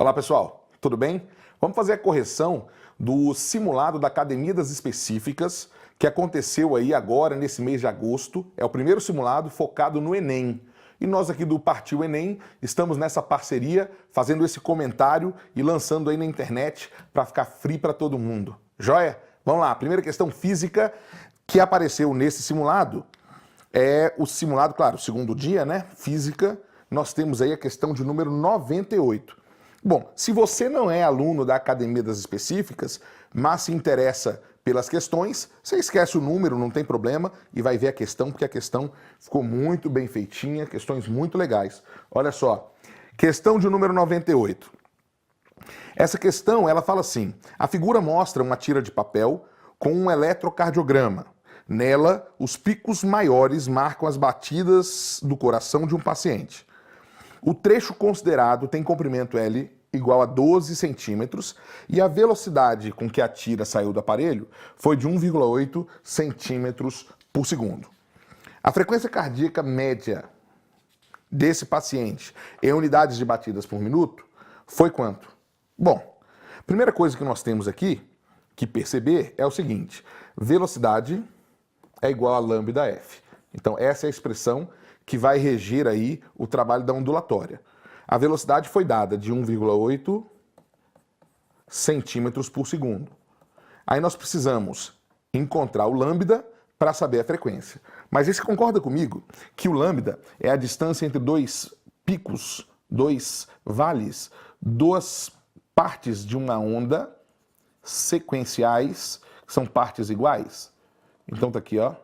Olá pessoal, tudo bem? Vamos fazer a correção do simulado da Academia das Específicas que aconteceu aí agora nesse mês de agosto. É o primeiro simulado focado no Enem. E nós aqui do Partiu Enem estamos nessa parceria fazendo esse comentário e lançando aí na internet para ficar free para todo mundo. Joia? Vamos lá, a primeira questão física que apareceu nesse simulado é o simulado, claro, segundo dia, né? Física, nós temos aí a questão de número 98. Bom, se você não é aluno da Academia das Específicas, mas se interessa pelas questões, você esquece o número, não tem problema, e vai ver a questão, porque a questão ficou muito bem feitinha, questões muito legais. Olha só, questão de número 98. Essa questão, ela fala assim, a figura mostra uma tira de papel com um eletrocardiograma. Nela, os picos maiores marcam as batidas do coração de um paciente. O trecho considerado tem comprimento L igual a 12 centímetros e a velocidade com que a tira saiu do aparelho foi de 1,8 centímetros por segundo. A frequência cardíaca média desse paciente em unidades de batidas por minuto foi quanto? Bom, a primeira coisa que nós temos aqui que perceber é o seguinte, velocidade é igual a lambda F. Então essa é a expressão que vai reger aí o trabalho da ondulatória. A velocidade foi dada de 1,8 centímetros por segundo. Aí nós precisamos encontrar o lambda para saber a frequência. Mas você concorda comigo que o lambda é a distância entre dois picos, dois vales, duas partes de uma onda sequenciais, que são partes iguais? Então tá aqui, ó.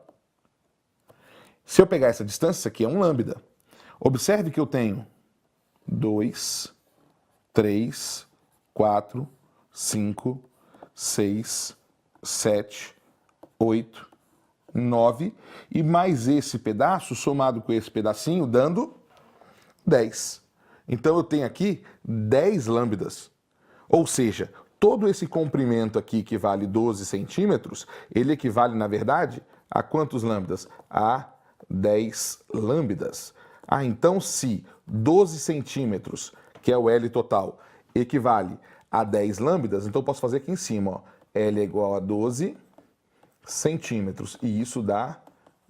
Se eu pegar essa distância, isso aqui é um lambda. Observe que eu tenho 2, 3, 4, 5, 6, 7, 8, 9 e mais esse pedaço somado com esse pedacinho dando 10. Então eu tenho aqui 10 lambdas. Ou seja, todo esse comprimento aqui que vale 12 centímetros, ele equivale, na verdade, a quantos lambdas? A 10 lambdas. Ah, então se 12 centímetros, que é o L total, equivale a 10 lambdas, então eu posso fazer aqui em cima, ó, L é igual a 12 centímetros, e isso dá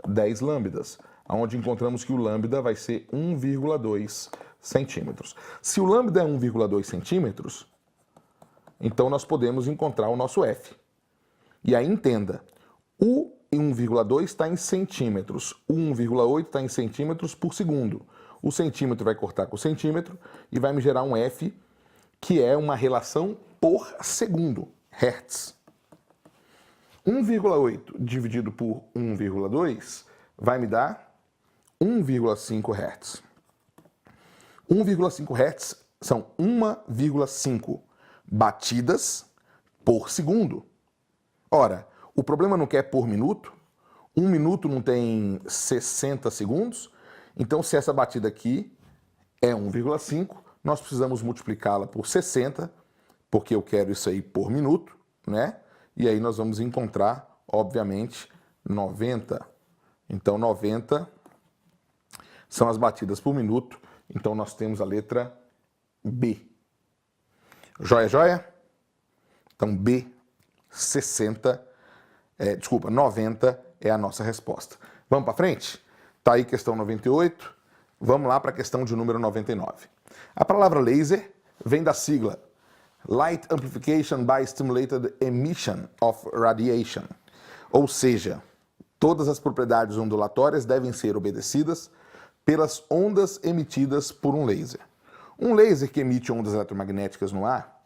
10 lambdas, onde encontramos que o lambda vai ser 1,2 centímetros. Se o lambda é 1,2 centímetros, então nós podemos encontrar o nosso F. E aí entenda, o 1,2 está em centímetros, o 1,8 está em centímetros por segundo. O centímetro vai cortar com o centímetro e vai me gerar um F, que é uma relação por segundo, hertz. 1,8 dividido por 1,2 vai me dar 1,5 hertz. 1,5 hertz são 1,5 batidas por segundo. Ora, o problema não quer por minuto, 1 minuto não tem 60 segundos, então se essa batida aqui é 1,5, nós precisamos multiplicá-la por 60, porque eu quero isso aí por minuto, né? E aí nós vamos encontrar, obviamente, 90. Então 90 são as batidas por minuto, então nós temos a letra B. Joia, joia? Então B, 90 é a nossa resposta. Vamos para frente? Tá aí questão 98. Vamos lá para a questão de número 99. A palavra laser vem da sigla Light Amplification by Stimulated Emission of Radiation. Ou seja, todas as propriedades ondulatórias devem ser obedecidas pelas ondas emitidas por um laser. Um laser que emite ondas eletromagnéticas no ar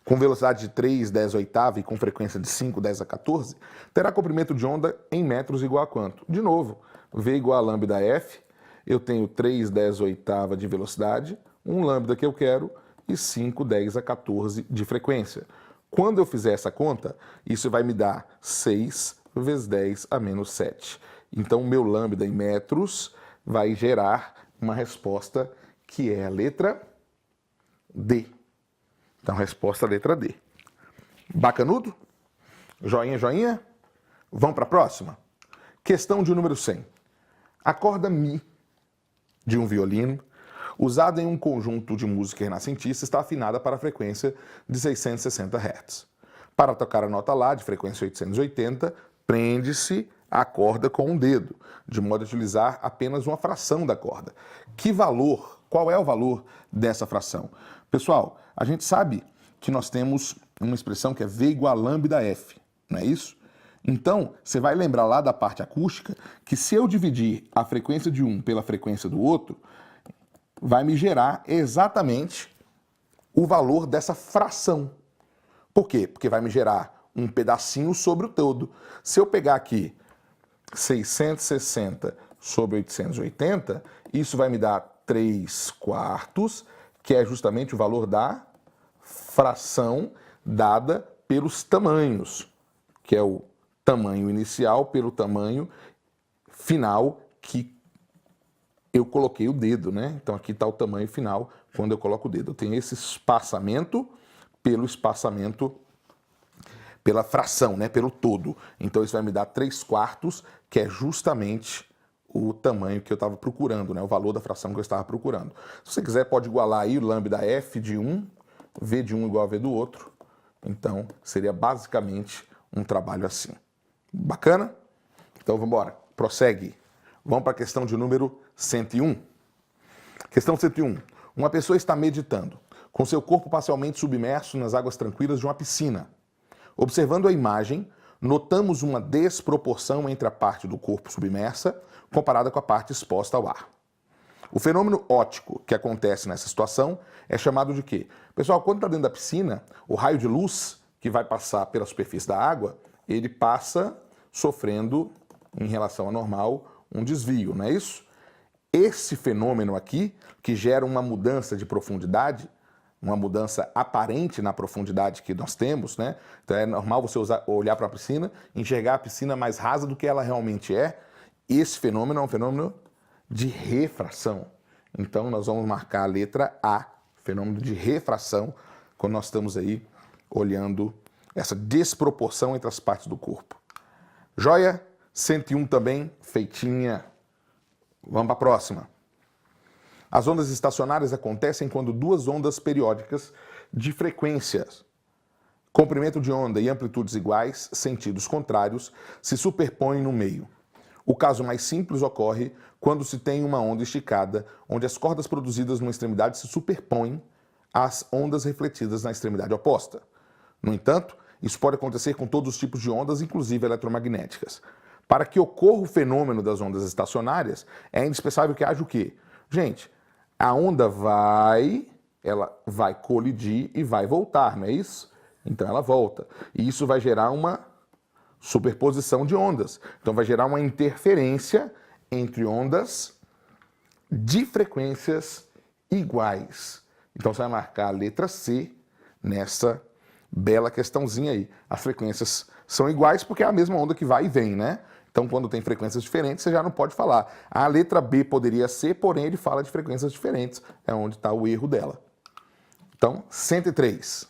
com velocidade de 3, 10 oitava e com frequência de 5, 10 a 14, terá comprimento de onda em metros igual a quanto? De novo, V igual a lambda F, eu tenho 3, 10 oitava de velocidade, um lambda que eu quero e 5, 10 a 14 de frequência. Quando eu fizer essa conta, isso vai me dar 6 vezes 10 a menos 7. Então, o meu lambda em metros vai gerar uma resposta que é a letra D. Então, resposta a letra D. Bacanudo? Joinha, joinha? Vamos para a próxima? Questão de número 100. A corda Mi de um violino usada em um conjunto de música renascentista, está afinada para a frequência de 660 Hz. Para tocar a nota Lá, de frequência 880, prende-se a corda com um dedo, de modo a utilizar apenas uma fração da corda. Que valor? Qual é o valor dessa fração? Pessoal, a gente sabe que nós temos uma expressão que é V igual a lambda F, não é isso? Então, você vai lembrar lá da parte acústica que se eu dividir a frequência de um pela frequência do outro, vai me gerar exatamente o valor dessa fração. Por quê? Porque vai me gerar um pedacinho sobre o todo. Se eu pegar aqui 660 sobre 880, isso vai me dar 3/4, que é justamente o valor da fração dada pelos tamanhos, que é o tamanho inicial pelo tamanho final que eu coloquei o dedo, né? Então aqui está o tamanho final quando eu coloco o dedo. Eu tenho esse espaçamento pela fração, né? Pelo todo. Então isso vai me dar 3/4, que é justamente o tamanho que eu estava procurando, né? O valor da fração que eu estava procurando. Se você quiser, pode igualar aí o lambda F de um, V de um igual a V do outro. Então seria basicamente um trabalho assim. Bacana? Então vamos embora. Prossegue. Vamos para a questão de número 101. Questão 101. Uma pessoa está meditando, com seu corpo parcialmente submerso nas águas tranquilas de uma piscina. Observando a imagem, notamos uma desproporção entre a parte do corpo submersa comparada com a parte exposta ao ar. O fenômeno óptico que acontece nessa situação é chamado de quê? Pessoal, quando está dentro da piscina, o raio de luz que vai passar pela superfície da água, ele passa sofrendo, em relação ao normal, um desvio, não é isso? Esse fenômeno aqui, que gera uma mudança de profundidade, uma mudança aparente na profundidade que nós temos, né? Então é normal você olhar para a piscina, enxergar a piscina mais rasa do que ela realmente é. Esse fenômeno é um fenômeno de refração. Então nós vamos marcar a letra A, fenômeno de refração, quando nós estamos aí olhando essa desproporção entre as partes do corpo. Joia? 101 também, feitinha. Vamos para a próxima. As ondas estacionárias acontecem quando duas ondas periódicas de frequências, comprimento de onda e amplitudes iguais, sentidos contrários, se superpõem no meio. O caso mais simples ocorre quando se tem uma onda esticada, onde as cordas produzidas numa extremidade se superpõem às ondas refletidas na extremidade oposta. No entanto, isso pode acontecer com todos os tipos de ondas, inclusive eletromagnéticas. Para que ocorra o fenômeno das ondas estacionárias, é indispensável que haja o quê? Gente, a onda ela vai colidir e vai voltar, não é isso? Então ela volta. E isso vai gerar uma superposição de ondas. Então vai gerar uma interferência entre ondas de frequências iguais. Então você vai marcar a letra C nessa bela questãozinha aí. As frequências são iguais porque é a mesma onda que vai e vem, né? Então, quando tem frequências diferentes, você já não pode falar. A letra B poderia ser, porém ele fala de frequências diferentes. É onde está o erro dela. Então, 103.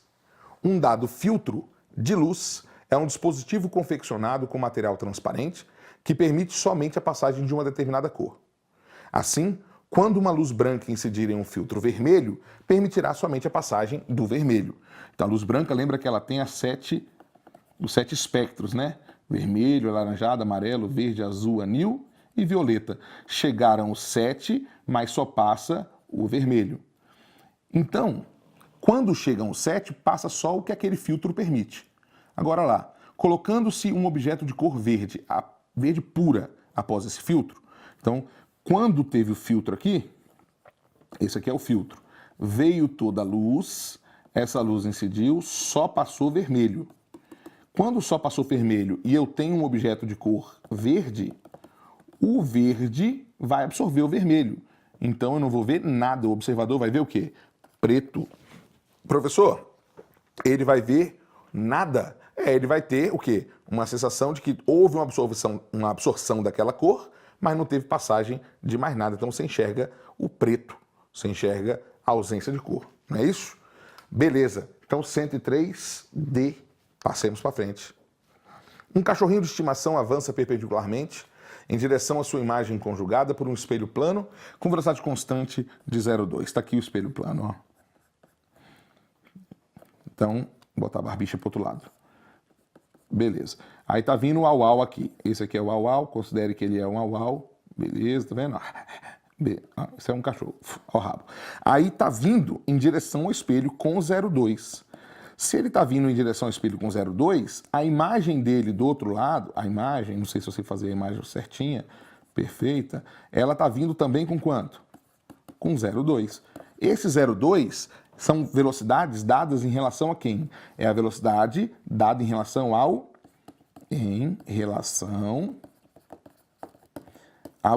Um dado filtro de luz é um dispositivo confeccionado com material transparente que permite somente a passagem de uma determinada cor. Assim, quando uma luz branca incidir em um filtro vermelho, permitirá somente a passagem do vermelho. Então, a luz branca, lembra que ela tem os 7 espectros, né? Vermelho, alaranjado, amarelo, verde, azul, anil e violeta. Chegaram os 7, mas só passa o vermelho. Então, quando chegam os 7, passa só o que aquele filtro permite. Agora lá, colocando-se um objeto de cor verde, a verde pura, após esse filtro. Então, quando teve o filtro aqui, esse aqui é o filtro, veio toda a luz, essa luz incidiu, só passou vermelho. Quando só passou vermelho e eu tenho um objeto de cor verde, o verde vai absorver o vermelho. Então eu não vou ver nada. O observador vai ver o quê? Preto. Professor, ele vai ver nada. Ele vai ter o quê? Uma sensação de que houve uma absorção daquela cor, mas não teve passagem de mais nada. Então você enxerga o preto, você enxerga a ausência de cor. Não é isso? Beleza. Então 103D. Passemos para frente. Um cachorrinho de estimação avança perpendicularmente em direção à sua imagem conjugada por um espelho plano com velocidade constante de 0,2. Está aqui o espelho plano, ó. Então, vou botar a barbicha para o outro lado. Beleza. Aí tá vindo o au-au aqui. Esse aqui é o au-au, considere que ele é um au-au. Beleza, tá vendo? Isso é um cachorro. Ó o rabo. Aí tá vindo em direção ao espelho com 0,2. Se ele tá vindo em direção ao espelho com 0,2, a imagem dele do outro lado, a imagem, não sei se você fazer a imagem certinha, perfeita, ela tá vindo também com quanto? Com 0,2. Esse 0,2 são velocidades dadas em relação a quem? É a velocidade dada em relação ao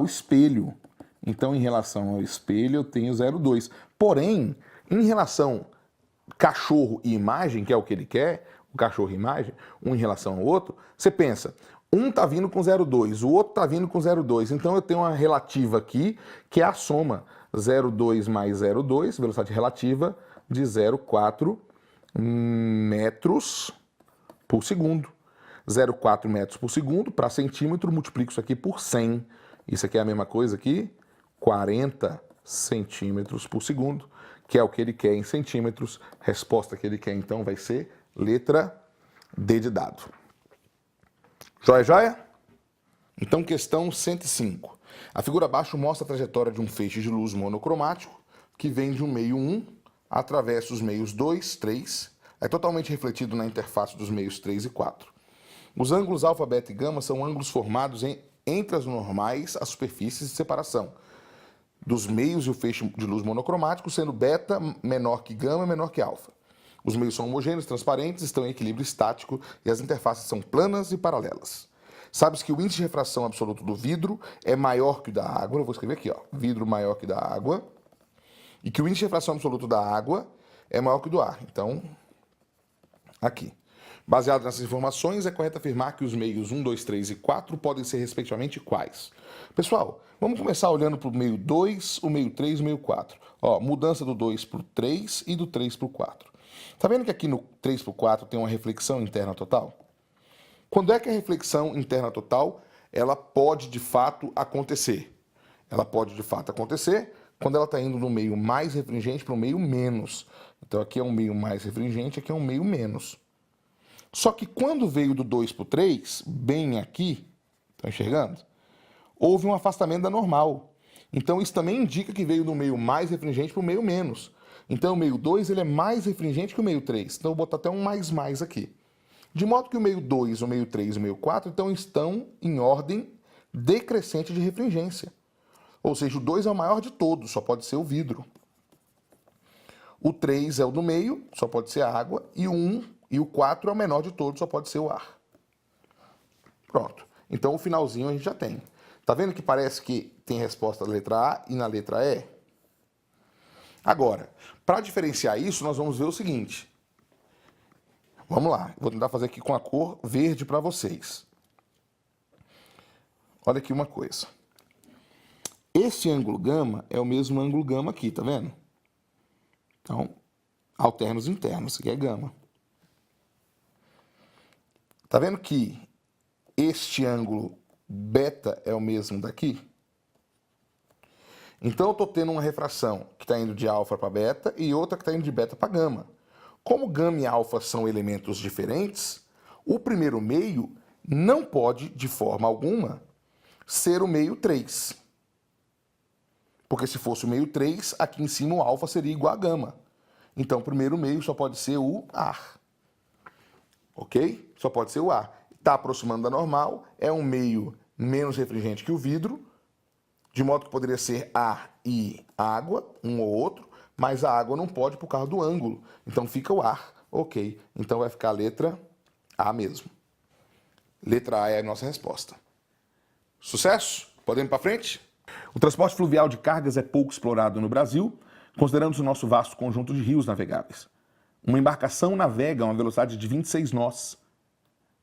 espelho. Então, em relação ao espelho, eu tenho 0,2. Porém, em relação cachorro e imagem, que é o que ele quer, o cachorro e imagem, um em relação ao outro, você pensa, um está vindo com 0,2, o outro está vindo com 0,2. Então, eu tenho uma relativa aqui, que é a soma 0,2 mais 0,2, velocidade relativa, de 0,4 metros por segundo. 0,4 metros por segundo para centímetro, multiplico isso aqui por 100. Isso aqui é a mesma coisa aqui, 40 centímetros por segundo, que é o que ele quer em centímetros. Resposta que ele quer, então, vai ser letra D de dado. Joia, joia? Então, questão 105. A figura abaixo mostra a trajetória de um feixe de luz monocromático que vem de um meio 1, atravessa os meios 2, 3, é totalmente refletido na interface dos meios 3 e 4. Os ângulos alfa, beta e gama são ângulos formados entre as normais, as superfícies de separação dos meios e o feixe de luz monocromático, sendo beta menor que gama, menor que alfa. Os meios são homogêneos, transparentes, estão em equilíbrio estático e as interfaces são planas e paralelas. Sabes que o índice de refração absoluto do vidro é maior que o da água, eu vou escrever aqui, ó, vidro maior que o da água, e que o índice de refração absoluto da água é maior que o do ar. Então, aqui. Baseado nessas informações, é correto afirmar que os meios 1, 2, 3 e 4 podem ser respectivamente quais? Pessoal, vamos começar olhando para o meio 2, o meio 3 e o meio 4. Ó, mudança do 2 para o 3 e do 3 para o 4. Tá vendo que aqui no 3 para o 4 tem uma reflexão interna total? Quando é que a reflexão interna total, ela pode de fato acontecer? Ela pode de fato acontecer quando ela está indo do meio mais refringente para o meio menos. Então aqui é um meio mais refringente, aqui é um meio menos. Só que quando veio do 2 para o 3, bem aqui, estão enxergando? Houve um afastamento da normal. Então isso também indica que veio do meio mais refringente para o meio menos. Então o meio 2 ele é mais refringente que o meio 3. Então eu vou botar até um mais aqui. De modo que o meio 2, o meio 3 e o meio 4 então, estão em ordem decrescente de refringência. Ou seja, o 2 é o maior de todos, só pode ser o vidro. O 3 é o do meio, só pode ser a água. E o 1 e o 4 é o menor de todos, só pode ser o ar. Pronto. Então o finalzinho a gente já tem. Tá vendo que parece que tem resposta na letra A e na letra E? Agora, para diferenciar isso, nós vamos ver o seguinte. Vamos lá. Vou tentar fazer aqui com a cor verde para vocês. Olha aqui uma coisa. Esse ângulo gama é o mesmo ângulo gama aqui, tá vendo? Então, alternos internos, isso aqui é gama. Tá vendo que este ângulo beta é o mesmo daqui? Então, eu estou tendo uma refração que está indo de alfa para beta e outra que está indo de beta para gama. Como gama e alfa são elementos diferentes, o primeiro meio não pode, de forma alguma, ser o meio 3. Porque se fosse o meio 3, aqui em cima o alfa seria igual a gama. Então, o primeiro meio só pode ser o ar. Ok? Só pode ser o ar. Está aproximando da normal, é um meio menos refringente que o vidro, de modo que poderia ser ar e água, um ou outro, mas a água não pode por causa do ângulo. Então, fica o ar. Ok. Então, vai ficar a letra A mesmo. Letra A é a nossa resposta. Sucesso? Podemos ir para frente? O transporte fluvial de cargas é pouco explorado no Brasil, considerando o nosso vasto conjunto de rios navegáveis. Uma embarcação navega a uma velocidade de 26 nós.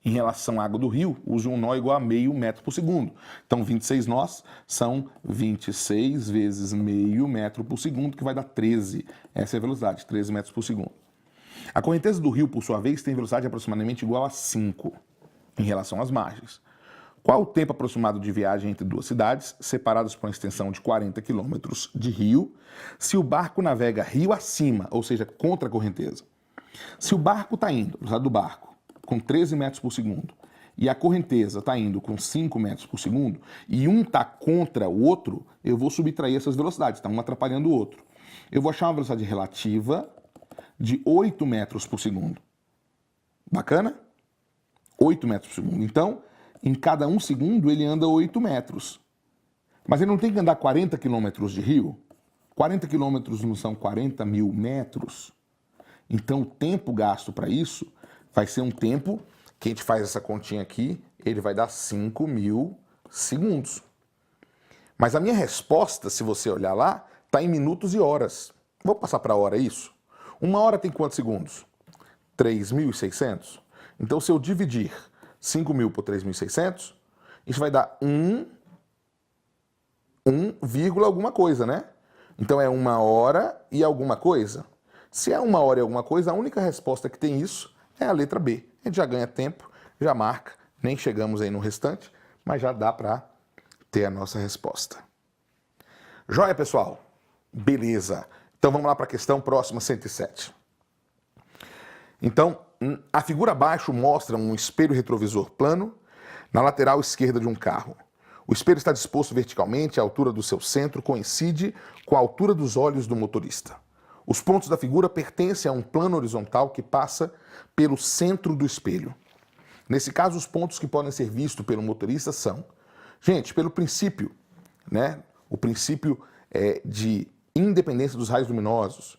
Em relação à água do rio, usa um nó igual a meio metro por segundo. Então, 26 nós são 26 vezes meio metro por segundo, que vai dar 13. Essa é a velocidade, 13 metros por segundo. A correnteza do rio, por sua vez, tem velocidade aproximadamente igual a 5 em relação às margens. Qual o tempo aproximado de viagem entre duas cidades, separadas por uma extensão de 40 quilômetros de rio, se o barco navega rio acima, ou seja, contra a correnteza? Se o barco está indo, o lado do barco, com 13 metros por segundo, e a correnteza está indo com 5 metros por segundo, e um está contra o outro, eu vou subtrair essas velocidades, está um atrapalhando o outro. Eu vou achar uma velocidade relativa de 8 metros por segundo. Bacana? 8 metros por segundo. Então, em cada 1 segundo, ele anda 8 metros. Mas ele não tem que andar 40 quilômetros de rio? 40 quilômetros não são 40 mil metros? Então, o tempo gasto para isso vai ser um tempo, que a gente faz essa continha aqui, ele vai dar 5.000 segundos. Mas a minha resposta, se você olhar lá, está em minutos e horas. Vou passar para a hora isso? 1 hora tem quantos segundos? 3.600. Então, se eu dividir 5.000 por 3.600, isso vai dar 1, vírgula alguma coisa, né? Então, é 1 hora e alguma coisa. Se é 1 hora e alguma coisa, a única resposta que tem isso é a letra B. A gente já ganha tempo, já marca, nem chegamos aí no restante, mas já dá para ter a nossa resposta. Joia, pessoal? Beleza. Então, vamos lá para a questão próxima, 107. Então, a figura abaixo mostra um espelho retrovisor plano na lateral esquerda de um carro. O espelho está disposto verticalmente, a altura do seu centro coincide com a altura dos olhos do motorista. Os pontos da figura pertencem a um plano horizontal que passa pelo centro do espelho. Nesse caso, os pontos que podem ser vistos pelo motorista são, gente, pelo princípio, né? O princípio de independência dos raios luminosos,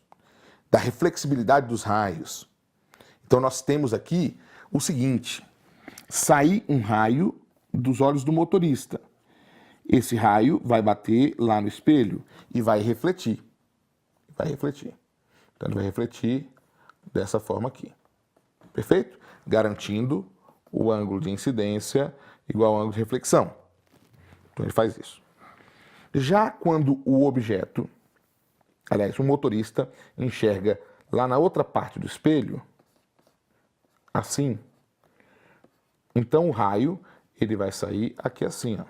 da reflexibilidade dos raios. Então, nós temos aqui o seguinte: sair um raio dos olhos do motorista. Esse raio vai bater lá no espelho e vai refletir. Vai refletir. Então, ele vai refletir dessa forma aqui. Perfeito? Garantindo o ângulo de incidência igual ao ângulo de reflexão. Então, ele faz isso. Já quando o objeto, aliás, o motorista, enxerga lá na outra parte do espelho, assim, então o raio, ele vai sair aqui assim, ó.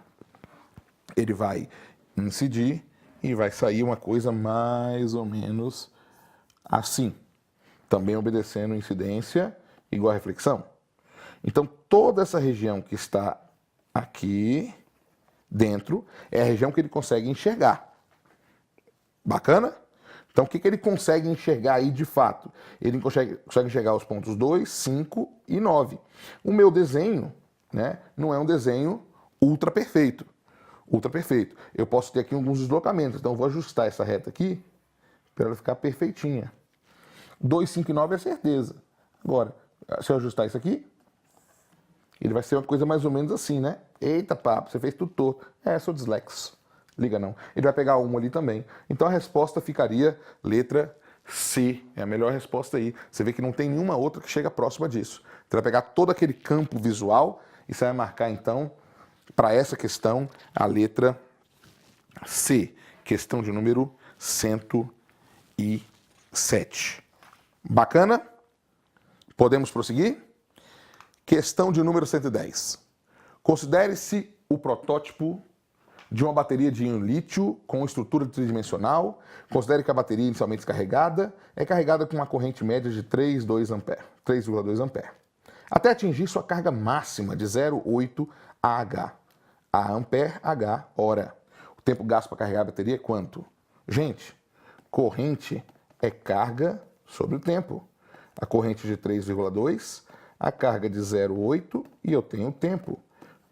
Ele vai incidir e vai sair uma coisa mais ou menos assim, também obedecendo incidência igual a reflexão. Então, toda essa região que está aqui dentro é a região que ele consegue enxergar. Bacana? Então, o que ele consegue enxergar aí de fato? Ele consegue enxergar os pontos 2, 5 e 9. O meu desenho, né, não é um desenho ultra perfeito. Ultra perfeito. Eu posso ter aqui alguns deslocamentos, então eu vou ajustar essa reta aqui para ela ficar perfeitinha. 2, 5 e 9 é certeza. Agora, se eu ajustar isso aqui, ele vai ser uma coisa mais ou menos assim, né? Eita, papo, você fez tudo torto. Sou dislexo. Liga não. Ele vai pegar 1 ali também. Então a resposta ficaria letra C. É a melhor resposta aí. Você vê que não tem nenhuma outra que chega próxima disso. Você vai pegar todo aquele campo visual e você vai marcar, então, para essa questão, a letra C. Questão de número 107. Bacana? Podemos prosseguir? Questão de número 110. Considere-se o protótipo de uma bateria de íon lítio com estrutura tridimensional. Considere que a bateria inicialmente descarregada é carregada com uma corrente média de 3,2 A, até atingir sua carga máxima de 0,8 Ah, ampere H hora. O tempo gasto para carregar a bateria é quanto? Gente, corrente é carga sobre o tempo. A corrente de 3,2, a carga de 0,8 e eu tenho o tempo.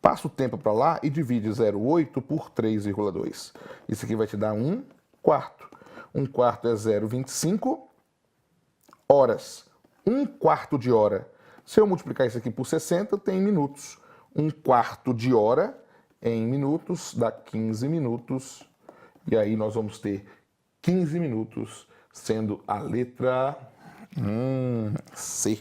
Passa o tempo para lá e divide 0,8 por 3,2. Isso aqui vai te dar 1 quarto. 1 quarto é 0,25 horas. 1 quarto de hora. Se eu multiplicar isso aqui por 60, tem minutos. 1 quarto de hora em minutos dá 15 minutos. E aí nós vamos ter 15 minutos, sendo a letra C.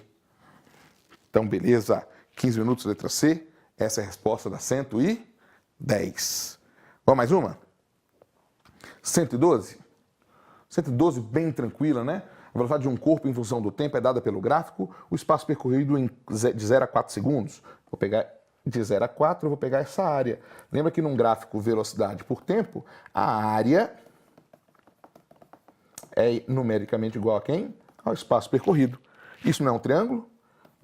Então, beleza. 15 minutos, letra C. Essa é a resposta da 110. Vamos mais uma? 112. 112 bem tranquila, né? A velocidade de um corpo em função do tempo é dada pelo gráfico. O espaço percorrido de 0 a 4 segundos. Vou pegar de 0 a 4, eu vou pegar essa área. Lembra que num gráfico velocidade por tempo, a área é numericamente igual a quem? Ao espaço percorrido. Isso não é um triângulo?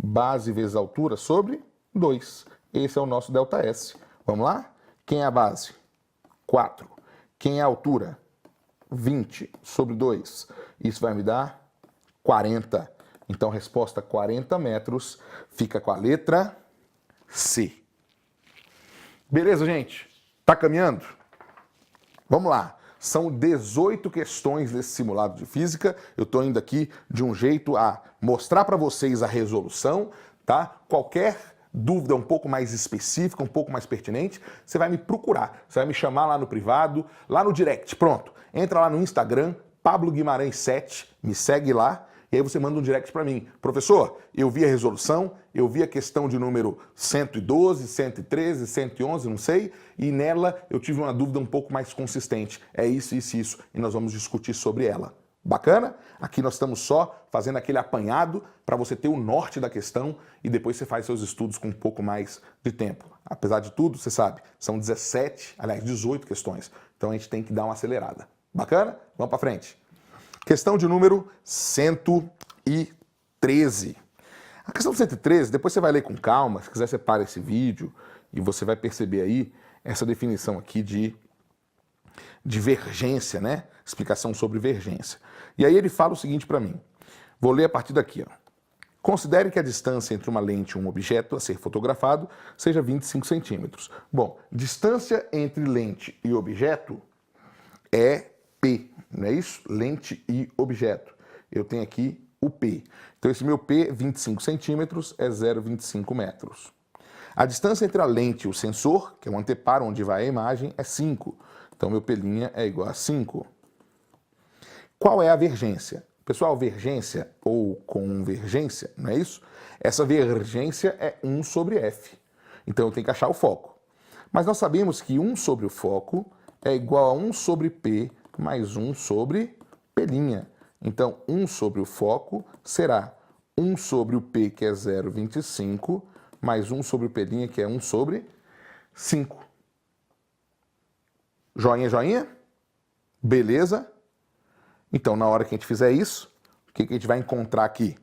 Base vezes altura sobre 2. Esse é o nosso ΔS. Vamos lá? Quem é a base? 4. Quem é a altura? 20 sobre 2. Isso vai me dar 40. Então, resposta 40 metros fica com a letra C. Beleza, gente? Tá caminhando? Vamos lá. São 18 questões desse simulado de física. Eu estou indo aqui de um jeito a mostrar para vocês a resolução, tá? Qualquer dúvida um pouco mais específica, um pouco mais pertinente, você vai me procurar. Você vai me chamar lá no privado, lá no direct. Pronto. Entra lá no Instagram, Pablo Guimarães 7, me segue lá. E aí você manda um direct para mim. Professor, eu vi a resolução, eu vi a questão de número 112, 113, 111, não sei, e nela eu tive uma dúvida um pouco mais consistente. É isso, isso, isso, e nós vamos discutir sobre ela. Bacana? Aqui nós estamos só fazendo aquele apanhado para você ter o norte da questão e depois você faz seus estudos com um pouco mais de tempo. Apesar de tudo, você sabe, são 18 questões, então a gente tem que dar uma acelerada. Bacana? Vamos para frente. Questão de número 113. A questão 113, depois você vai ler com calma, se quiser você para esse vídeo e você vai perceber aí essa definição aqui de divergência, né? Explicação sobre divergência. E aí ele fala o seguinte para mim. Vou ler a partir daqui, ó. Considere que a distância entre uma lente e um objeto a ser fotografado seja 25 centímetros. Bom, distância entre lente e objeto é P, não é isso? Lente e objeto. Eu tenho aqui o P. Então esse meu P, 25 centímetros, é 0,25 metros. A distância entre a lente e o sensor, que é o anteparo onde vai a imagem, é 5. Então meu P' é igual a 5. Qual é a vergência? Pessoal, vergência ou convergência, não é isso? Essa vergência é 1 sobre F. Então eu tenho que achar o foco. Mas nós sabemos que 1 sobre o foco é igual a 1 sobre P mais 1 sobre P'. Então 1 sobre o foco será 1 sobre o P, que é 0,25, mais 1 sobre o P', que é 1 sobre 5. Joinha, joinha? Beleza? Então, na hora que a gente fizer isso, o que a gente vai encontrar aqui?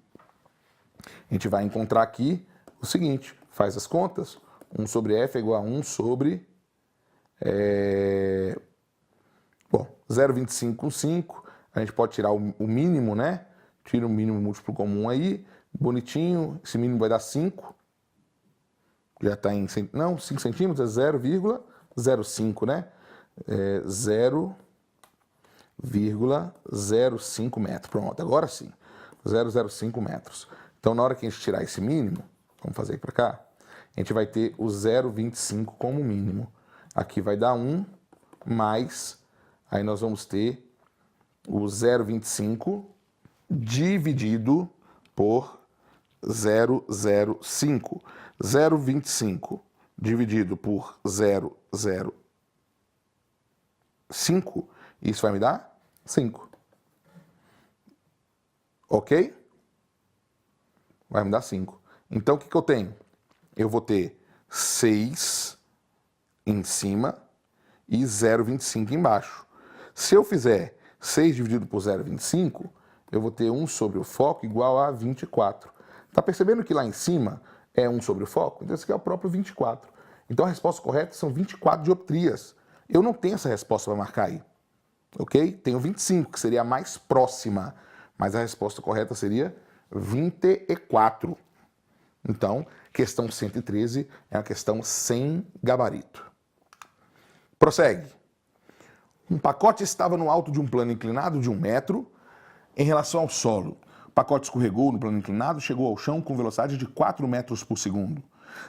A gente vai encontrar aqui o seguinte, faz as contas, 1 sobre F é igual a 1 sobre... 0,25 com 5, a gente pode tirar o mínimo, né? Tira o mínimo múltiplo comum aí, bonitinho, esse mínimo vai dar 5. Já está em... Não, 5 centímetros é 0,05, né? 0,05 metros. Pronto, agora sim. 0,05 metros. Então, na hora que a gente tirar esse mínimo, vamos fazer para cá, a gente vai ter o 0,25 como mínimo. Aqui vai dar 1, mais, aí nós vamos ter o 0,25 dividido por 0,05. 0,25 dividido por 0,05, isso vai me dar 5. Ok? Vai me dar 5. Então, o que eu tenho? Eu vou ter 6 em cima e 0,25 embaixo. Se eu fizer 6 dividido por 0,25, eu vou ter 1 sobre o foco igual a 24. Tá percebendo que lá em cima é 1 sobre o foco? Então, esse aqui é o próprio 24. Então, a resposta correta são 24 dioptrias. Eu não tenho essa resposta para marcar aí. Ok? Tenho 25, que seria a mais próxima. Mas a resposta correta seria 24. Então, questão 113 é uma questão sem gabarito. Prossegue. Um pacote estava no alto de um plano inclinado de 1 metro em relação ao solo. O pacote escorregou no plano inclinado e chegou ao chão com velocidade de 4 metros por segundo.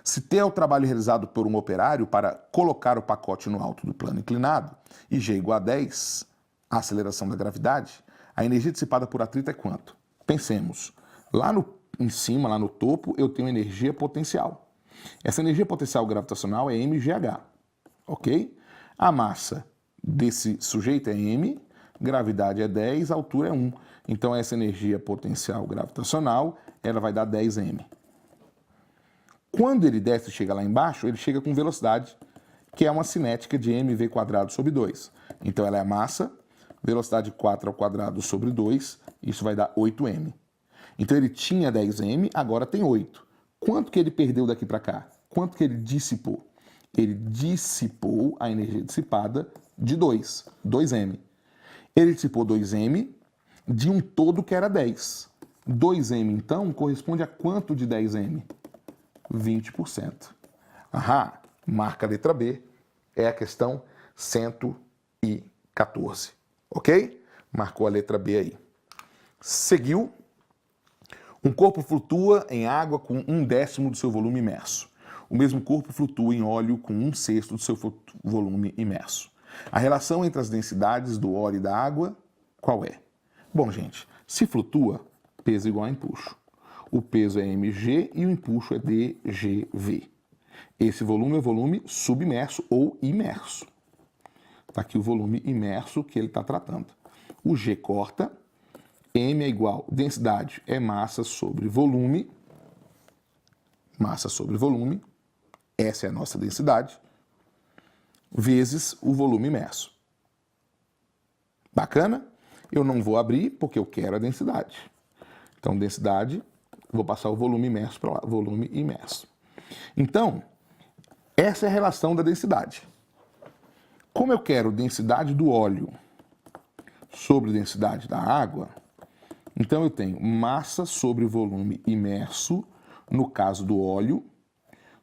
Se T é o trabalho realizado por um operário para colocar o pacote no alto do plano inclinado e G igual a 10, a aceleração da gravidade, a energia dissipada por atrito é quanto? Pensemos. Lá em cima, lá no topo, eu tenho energia potencial. Essa energia potencial gravitacional é mgh, ok? A massa desse sujeito é m, gravidade é 10, altura é 1. Então, essa energia potencial gravitacional, ela vai dar 10m. Quando ele desce e chega lá embaixo, ele chega com velocidade, que é uma cinética de mv² sobre 2. Então ela é a massa, velocidade 4 ao quadrado sobre 2, isso vai dar 8m. Então ele tinha 10m, agora tem 8. Quanto que ele perdeu daqui para cá? Quanto que ele dissipou? Ele dissipou a energia dissipada de 2m. Ele dissipou 2m de um todo que era 10. 2m, então, corresponde a quanto de 10m? 20%. Aham, marca a letra B, é a questão 114. Ok? Marcou a letra B aí. Seguiu. Um corpo flutua em água com 1/10 do seu volume imerso. O mesmo corpo flutua em óleo com 1/6 do seu volume imerso. A relação entre as densidades do óleo e da água, qual é? Bom, gente, se flutua, peso igual a empuxo. O peso é mg e o empuxo é dgv. Esse volume é o volume submerso ou imerso. Está aqui o volume imerso que ele está tratando. O G corta, M é igual, densidade é massa sobre volume, essa é a nossa densidade, vezes o volume imerso. Bacana? Eu não vou abrir porque eu quero a densidade. Então, densidade, vou passar o volume imerso para lá, volume imerso. Então, essa é a relação da densidade. Como eu quero densidade do óleo sobre densidade da água, então eu tenho massa sobre volume imerso, no caso do óleo,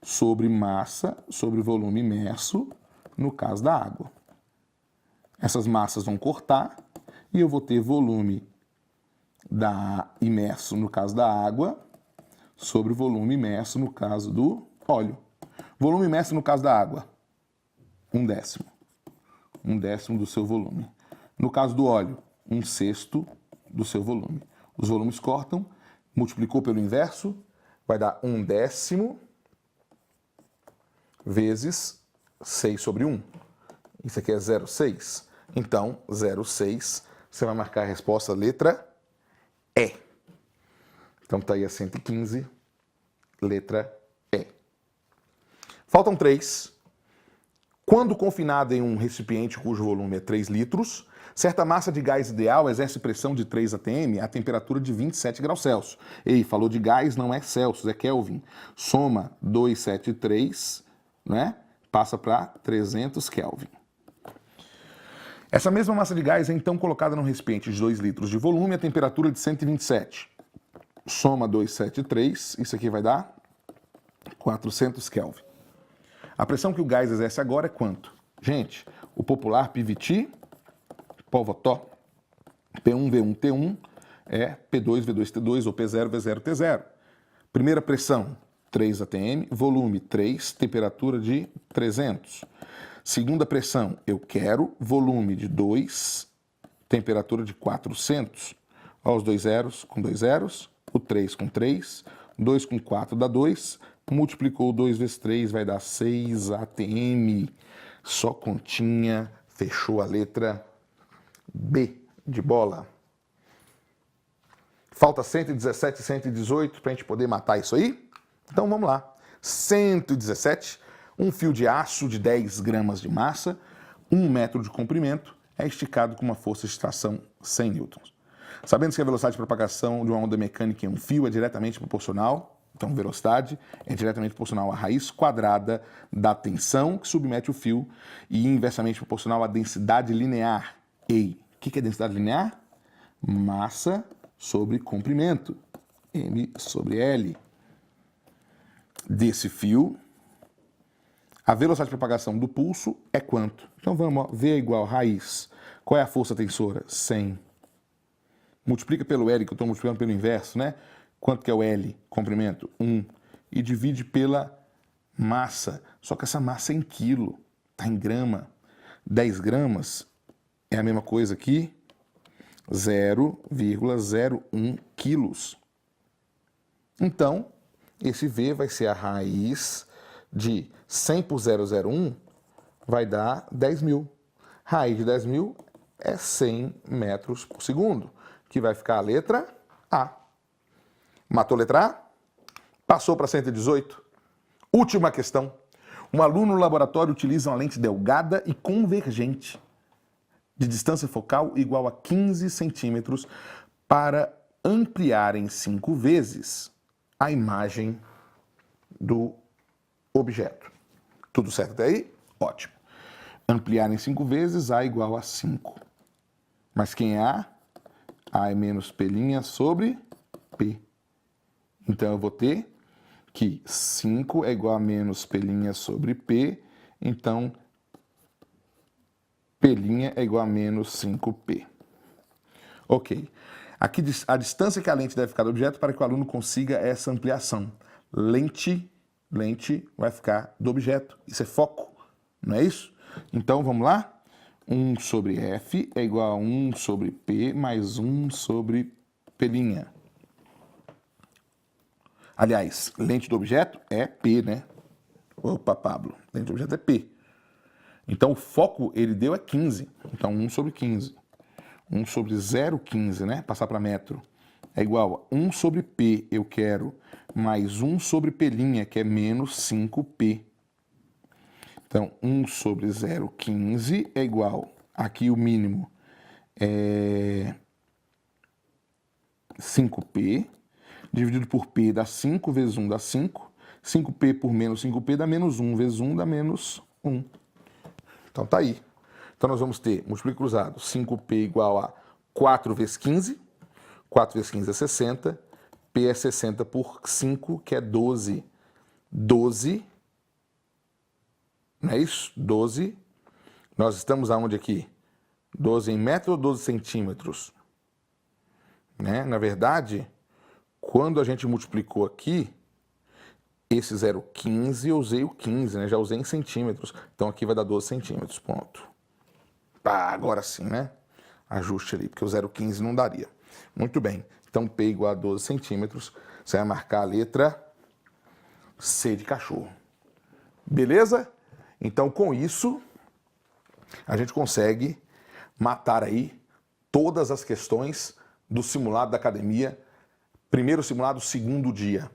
sobre massa sobre volume imerso, no caso da água. Essas massas vão cortar e eu vou ter volume imerso, no caso da água, sobre volume imerso, no caso do óleo. Volume imerso, no caso da água, 1/10. 1/10 do seu volume. No caso do óleo, 1/6 do seu volume. Os volumes cortam, multiplicou pelo inverso, vai dar 1/10 vezes 6 sobre 1. Isso aqui é 0,6. Então, 0,6, você vai marcar a resposta letra E. Então tá aí a 115, letra E. Faltam 3. Quando confinado em um recipiente cujo volume é 3 litros, certa massa de gás ideal exerce pressão de 3 atm a temperatura de 27 graus Celsius. Ei, falou de gás, não é Celsius, é Kelvin. Soma 273, né? Passa para 300 Kelvin. Essa mesma massa de gás é então colocada num recipiente de 2 litros de volume a temperatura de 127. Soma 273, isso aqui vai dar 400 Kelvin. A pressão que o gás exerce agora é quanto? Gente, o popular PVT, Povotó, P1V1T1 é P2V2T2 ou P0V0T0. Primeira pressão, 3 atm, volume 3, temperatura de 300. Segunda pressão, eu quero volume de 2, temperatura de 400. Olha os 2 zeros com 2 zeros, o 3 com 3, 2 com 4 dá 2, multiplicou 2 vezes 3 vai dar 6 atm. Só continha, fechou a letra B de bola. Falta 117 e 118 para a gente poder matar isso aí? Então vamos lá. 117, um fio de aço de 10 gramas de massa, 1 metro de comprimento, é esticado com uma força de tração 100 newtons. Sabendo que a velocidade de propagação de uma onda mecânica em um fio é diretamente proporcional, então velocidade é diretamente proporcional à raiz quadrada da tensão que submete o fio e inversamente proporcional à densidade linear. Ei, o que é densidade linear? Massa sobre comprimento, M sobre L. Desse fio, a velocidade de propagação do pulso é quanto? Então vamos, ó, V é igual a raiz. Qual é a força tensora? 100. Multiplica pelo L, que eu estou multiplicando pelo inverso, né? Quanto que é o L? Comprimento? 1. E divide pela massa. Só que essa massa é em quilo, está em grama. 10 gramas é a mesma coisa que 0,01 quilos. Então, esse V vai ser a raiz de 100 por 0,01, vai dar 10.000. Raiz de 10.000 é 100 metros por segundo, que vai ficar a letra A. Matou a letra A? Passou para 118. Última questão. Um aluno no laboratório utiliza uma lente delgada e convergente de distância focal igual a 15 centímetros para ampliar em 5 vezes a imagem do objeto. Tudo certo até aí? Ótimo. Ampliar em 5 vezes, A igual a 5. Mas quem é A? A é menos P' sobre P. Então eu vou ter que 5 é igual a menos P' sobre P, então P' é igual a menos 5P. Ok. Aqui a distância que a lente deve ficar do objeto para que o aluno consiga essa ampliação. Lente vai ficar do objeto. Isso é foco, não é isso? Então vamos lá? 1 sobre F é igual a 1 sobre P mais 1 sobre P'. Aliás, lente do objeto é P, né? Opa, Pablo, lente do objeto é P. Então o foco ele deu é 15. Então 1 sobre 15. 1 sobre 0,15, né? Passar para metro. É igual a 1 sobre P, eu quero, mais 1 sobre P', que é menos 5P. Então 1 sobre 0,15 é igual, aqui o mínimo é 5P, dividido por P dá 5, vezes 1 dá 5. 5P por menos 5P dá menos 1, vezes 1 dá menos 1. Então tá aí. Então nós vamos ter, múltiplo cruzado, 5P igual a 4 vezes 15. 4 vezes 15 é 60. P é 60 por 5, que é 12. 12, não é isso? 12. Nós estamos aonde aqui? 12 em metros ou 12 centímetros? Né? Na verdade, quando a gente multiplicou aqui, esse 0,15 eu usei o 15, né? Já usei em centímetros. Então aqui vai dar 12 centímetros, ponto. Tá, agora sim, né? Ajuste ali, porque o 0,15 não daria. Muito bem. Então P igual a 12 centímetros. Você vai marcar a letra C de cachorro. Beleza? Então com isso, a gente consegue matar aí todas as questões do simulado da academia. Primeiro simulado, segundo dia.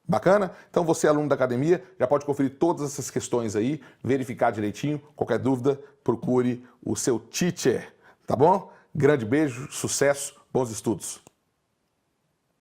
Bacana? Então você, aluno da academia, já pode conferir todas essas questões aí, verificar direitinho. Qualquer dúvida, procure o seu teacher, tá bom? Grande beijo, sucesso, bons estudos.